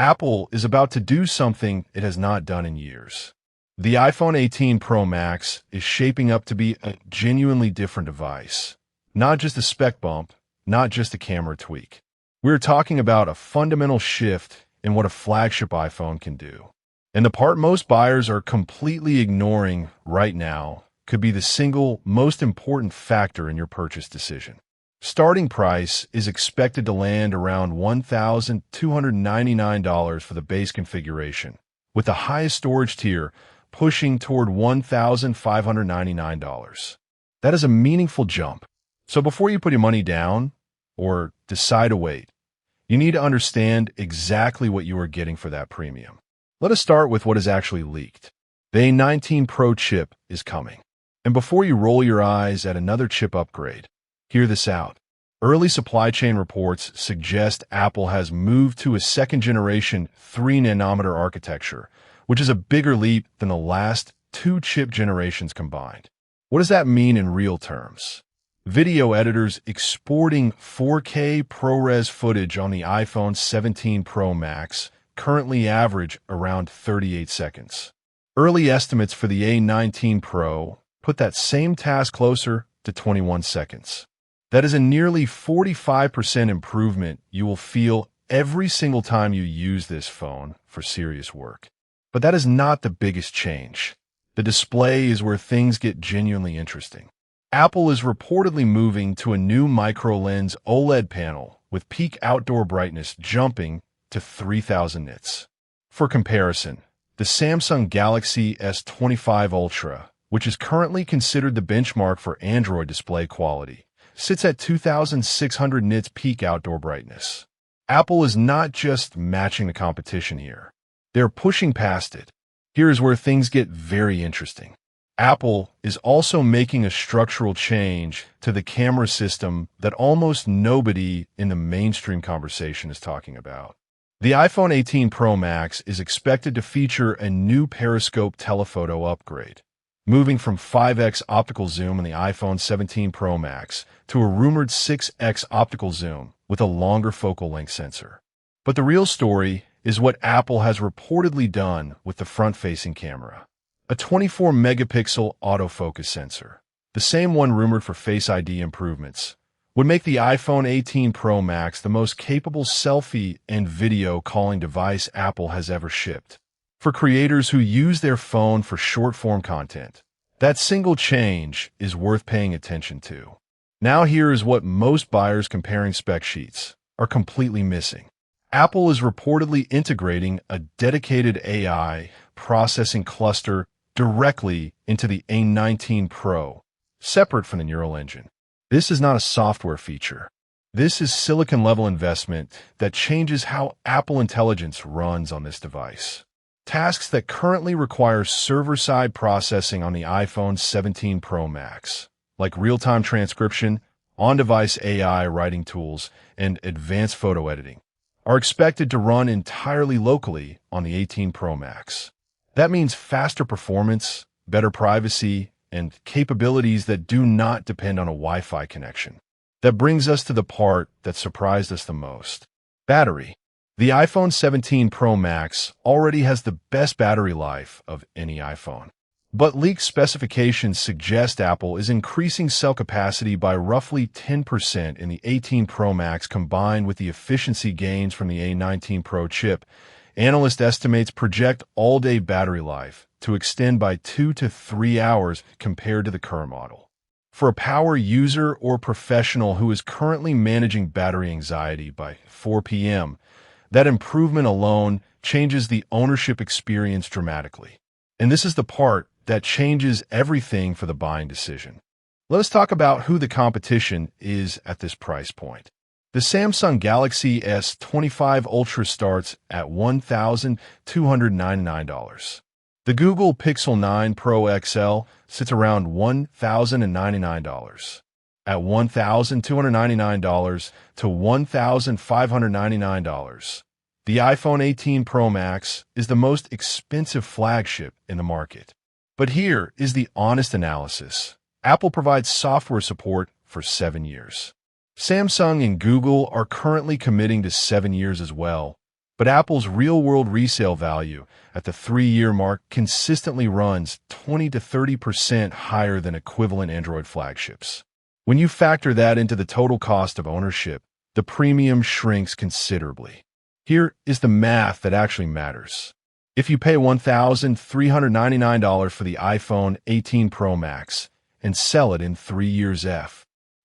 Apple is about to do something it has not done in years. The iPhone 18 Pro Max is shaping up to be a genuinely different device. Not just a spec bump, not just a camera tweak. We're talking about a fundamental shift in what a flagship iPhone can do. And the part most buyers are completely ignoring right now could be the single most important factor in your purchase decision. Starting price is expected to land around $1,299 for the base configuration, with the highest storage tier pushing toward $1,599. That is a meaningful jump. So before you put your money down or decide to wait, you need to understand exactly what you are getting for that premium. Let us start with what is actually leaked. The A19 Pro chip is coming. And before you roll your eyes at another chip upgrade, hear this out. Early supply chain reports suggest Apple has moved to a second-generation 3-nanometer architecture, which is a bigger leap than the last 2 chip generations combined. What does that mean in real terms? Video editors exporting 4K ProRes footage on the iPhone 17 Pro Max currently average around 38 seconds. Early estimates for the A19 Pro put that same task closer to 21 seconds. That is a nearly 45% improvement you will feel every single time you use this phone for serious work. But that is not the biggest change. The display is where things get genuinely interesting. Apple is reportedly moving to a new micro-lens OLED panel with peak outdoor brightness jumping to 3,000 nits. For comparison, the Samsung Galaxy S25 Ultra, which is currently considered the benchmark for Android display quality, sits at 2,600 nits peak outdoor brightness. Apple is not just matching the competition here. They're pushing past it. Here's where things get very interesting. Apple is also making a structural change to the camera system that almost nobody in the mainstream conversation is talking about. The iPhone 18 Pro Max is expected to feature a new periscope telephoto upgrade, moving from 5x optical zoom in the iPhone 17 Pro Max to a rumored 6x optical zoom with a longer focal length sensor. But the real story is what Apple has reportedly done with the front-facing camera. A 24-megapixel autofocus sensor, the same one rumored for Face ID improvements, would make the iPhone 18 Pro Max the most capable selfie and video calling device Apple has ever shipped. For creators who use their phone for short-form content, that single change is worth paying attention to. Now here is what most buyers comparing spec sheets are completely missing. Apple is reportedly integrating a dedicated AI processing cluster directly into the A19 Pro, separate from the neural engine. This is not a software feature. This is silicon-level investment that changes how Apple Intelligence runs on this device. Tasks that currently require server-side processing on the iPhone 17 Pro Max, like real-time transcription, on-device AI writing tools, and advanced photo editing, are expected to run entirely locally on the 18 Pro Max. That means faster performance, better privacy, and capabilities that do not depend on a Wi-Fi connection. That brings us to the part that surprised us the most. Battery. The iPhone 17 Pro Max already has the best battery life of any iPhone. But leaked specifications suggest Apple is increasing cell capacity by roughly 10% in the 18 Pro Max combined with the efficiency gains from the A19 Pro chip. Analyst estimates project all-day battery life to extend by 2 to 3 hours compared to the current model. For a power user or professional who is currently managing battery anxiety by 4 p.m., that improvement alone changes the ownership experience dramatically. And this is the part that changes everything for the buying decision. Let us talk about who the competition is at this price point. The Samsung Galaxy S25 Ultra starts at $1,299. The Google Pixel 9 Pro XL sits around $1,099. At $1,299 to $1,599. The iPhone 18 Pro Max is the most expensive flagship in the market. But here is the honest analysis. Apple provides software support for 7 years. Samsung and Google are currently committing to 7 years as well, But Apple's real-world resale value at the 3-year mark consistently runs 20 to 30% higher than equivalent Android flagships. When you factor that into the total cost of ownership, the premium shrinks considerably. Here is the math that actually matters. If you pay $1,399 for the iPhone 18 Pro Max and sell it in 3 years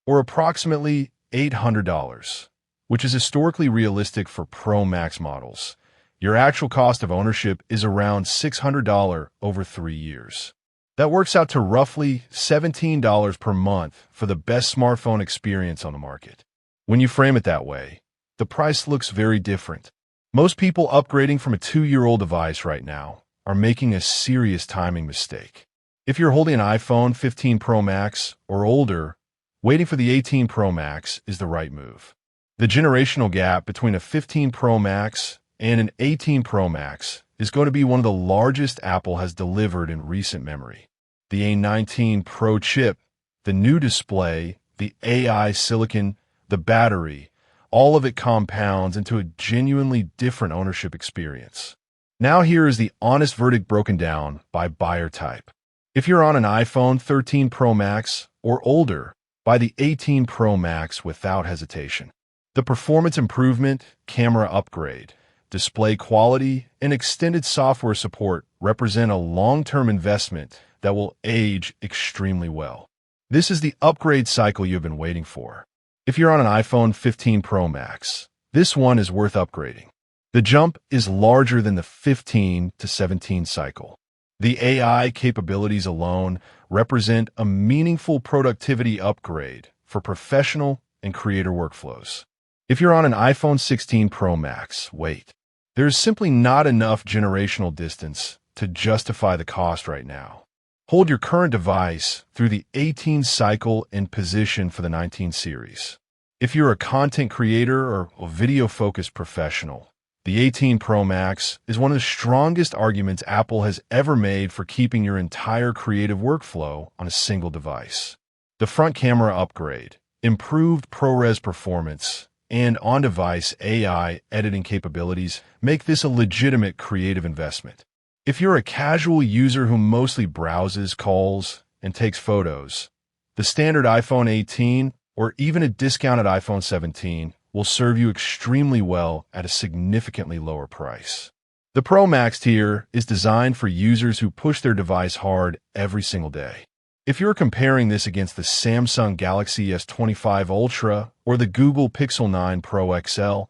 or approximately $800, which is historically realistic for Pro Max models, your actual cost of ownership is around $600 over 3 years. That works out to roughly $17 per month for the best smartphone experience on the market. When you frame it that way, the price looks very different. Most people upgrading from a 2-year-old device right now are making a serious timing mistake. If you're holding an iPhone 15 Pro Max or older, waiting for the 18 Pro Max is the right move. The generational gap between a 15 Pro Max and an 18 Pro Max is going to be one of the largest Apple has delivered in recent memory. The A19 Pro chip, the new display, the AI silicon, the battery, all of it compounds into a genuinely different ownership experience. Now here is the honest verdict broken down by buyer type. If you're on an iPhone 13 Pro Max or older, buy the 18 Pro Max without hesitation. The performance improvement, camera upgrade, display quality, and extended software support represent a long-term investment that will age extremely well. This is the upgrade cycle you've been waiting for. If you're on an iPhone 15 Pro Max, this one is worth upgrading. The jump is larger than the 15 to 17 cycle. The AI capabilities alone represent a meaningful productivity upgrade for professional and creator workflows. If you're on an iPhone 16 Pro Max, wait. There's simply not enough generational distance to justify the cost right now. Hold your current device through the 18 cycle and position for the 19 series. If you're a content creator or a video-focused professional, the 18 Pro Max is one of the strongest arguments Apple has ever made for keeping your entire creative workflow on a single device. The front camera upgrade, improved ProRes performance, and on-device AI editing capabilities make this a legitimate creative investment. If you're a casual user who mostly browses, calls, and takes photos, the standard iPhone 18 or even a discounted iPhone 17 will serve you extremely well at a significantly lower price. The Pro Max tier is designed for users who push their device hard every single day. If you're comparing this against the Samsung Galaxy S25 Ultra or the Google Pixel 9 Pro XL,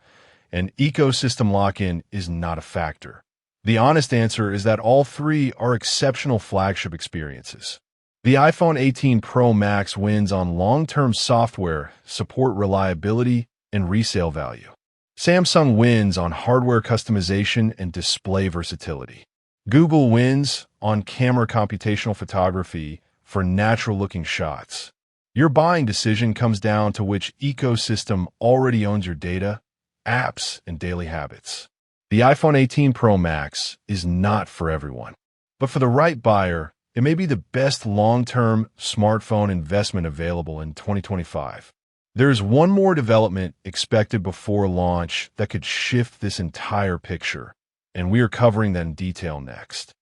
an ecosystem lock-in is not a factor. The honest answer is that all three are exceptional flagship experiences. The iPhone 18 Pro Max wins on long-term software, support reliability, and resale value. Samsung wins on hardware customization and display versatility. Google wins on camera computational photography for natural-looking shots. Your buying decision comes down to which ecosystem already owns your data, apps, and daily habits. The iPhone 18 Pro Max is not for everyone, but for the right buyer, it may be the best long-term smartphone investment available in 2025. There's one more development expected before launch that could shift this entire picture, and we are covering that in detail next.